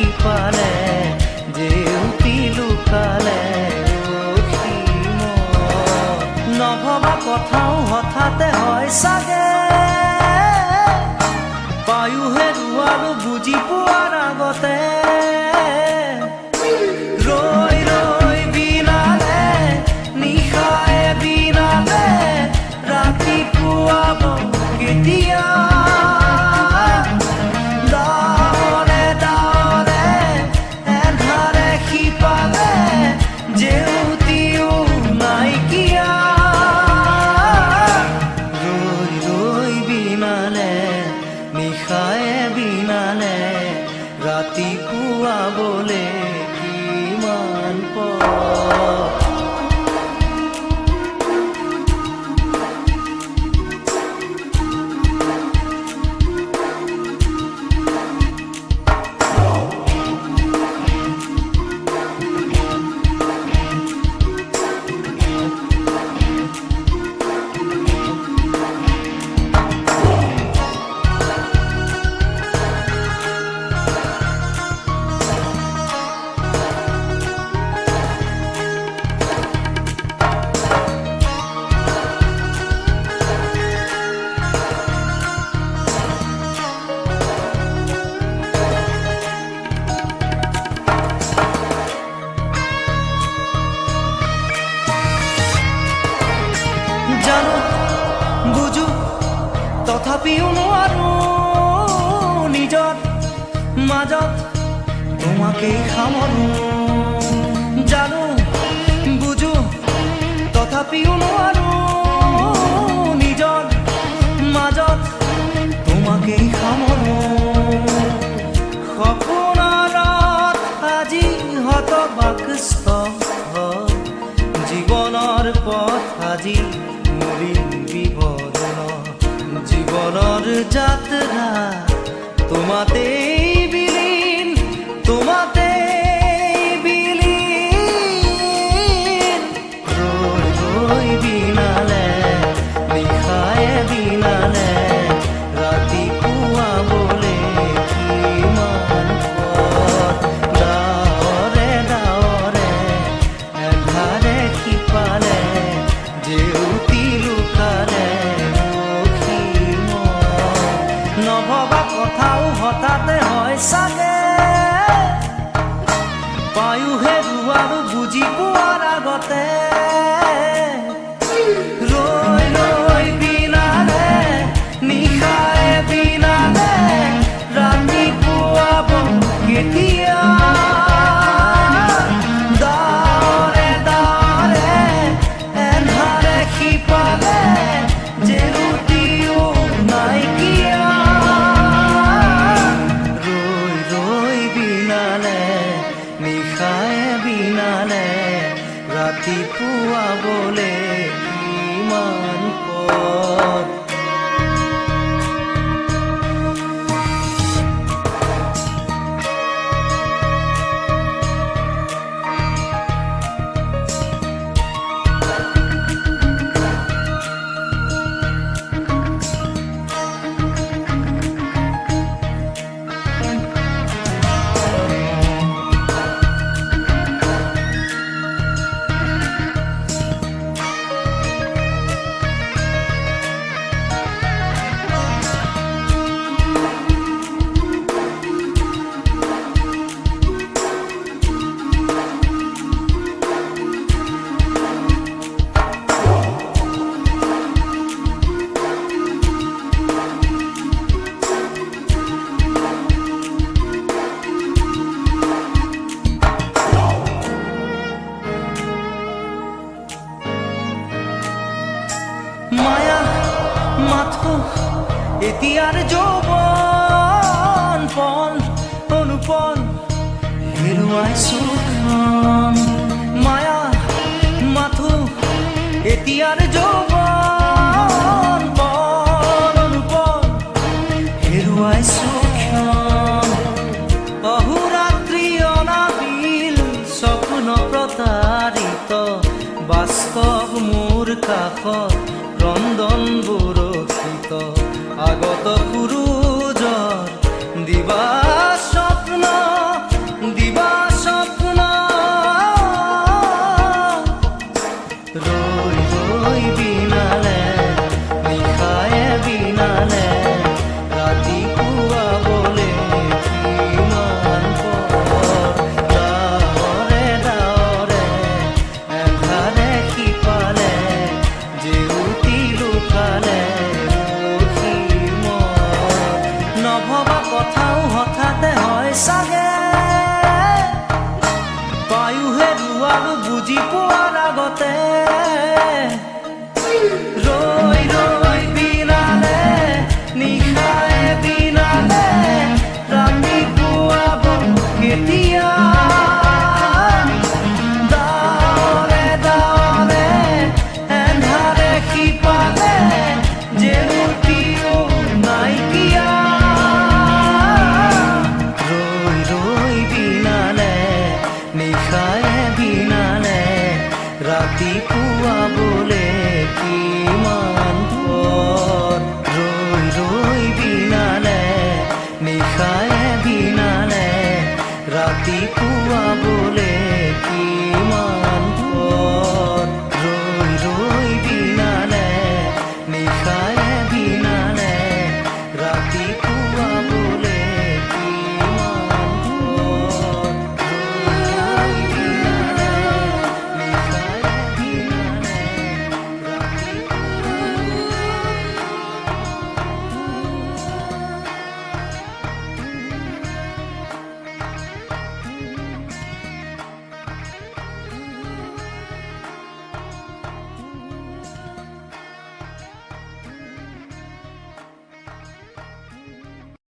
সিপালে জেউতি লুকালে নভবা কথাও হঠাতে হয় চাগে পায়ো হেৰুৱালো বুজি পোৱাৰ আগতে ৰৈ ৰৈ বিনালে নিশায়ে বিনালে ৰাতিপুৱাব কেতিয়া ডাৱৰে ডাৱৰে এন্ধাৰে সিপালে জেউতিও নাইকিয়া ৰৈ ৰৈ বিনালে নিশায়ে বিনালে ৰাতিপুৱাবলে কিমান পৰ জানো বুজো তথাপিও নোৱাৰো নিজৰ মাজত তোমাকেই সামৰো জানো বুজো তথাপিও নোৱাৰো নিজৰ মাজত তোমাকেই সামৰো সপোনত আজি হতবাকস্থ জীৱনৰ পথ আজি বিবৰণ জীবনেৰ যাত্ৰা তোমাতেই বিলীন তোমাতেই বিলীন ৰই ৰই বিনালে নিশায়ে বিনালে ৰাতিপুৱা বলে কিমান পথ ডাৱৰে ডাৱৰে এন্ধাৰে সিপালে জেউতি লুকালে নভবা কথাও হঠাতে হয় চাগে পায়ো হেৰুৱালো বুজি পোৱাৰ আগতে ৰৈ ৰৈ বিনালে নিশায়ে বিনালে ৰাতিপুৱাব কেতিয়া ডাৱৰে ডাৱৰে এন্ধাৰে সিপালে জেউতিও নাইকিয়া ৰৈ ৰৈ বিনালে নিশায়ে বিনালে ৰাতিপুৱাবলে কিমান পথ মায়া মাথো এতিয়াৰ যৌৱন পল অনুপল হেৰুৱাইছো মায়া মাথো এতিয়াৰ যৌৱন পল অনুপল হেৰুৱাইছো অহোৰাত্ৰি অনাবিল স্বপ্ন প্ৰতাৰিত বাস্তৱ মোৰ কাষত ক্ৰন্দন বৰষিত আগত সূৰুজৰ দিবা স্বপ্ন বুজি পোৱাৰ আগতে ৰৈ ৰৈ বিনালে নিশায়ে বিনালে ৰাতি পুৱাব কেতিয়া দাৱৰে দাৱৰে এন্ধাৰে সিপাৰে জেউতিও নাইকিয়া ৰৈ ৰৈ বিনালে নিশায়ে বিনালে ৰাতি পুৱাবলে কিমান পথ ৰৈ ৰৈ বিনালে নিশায়ে বিনালে ৰাতি পুৱাবলে কিমান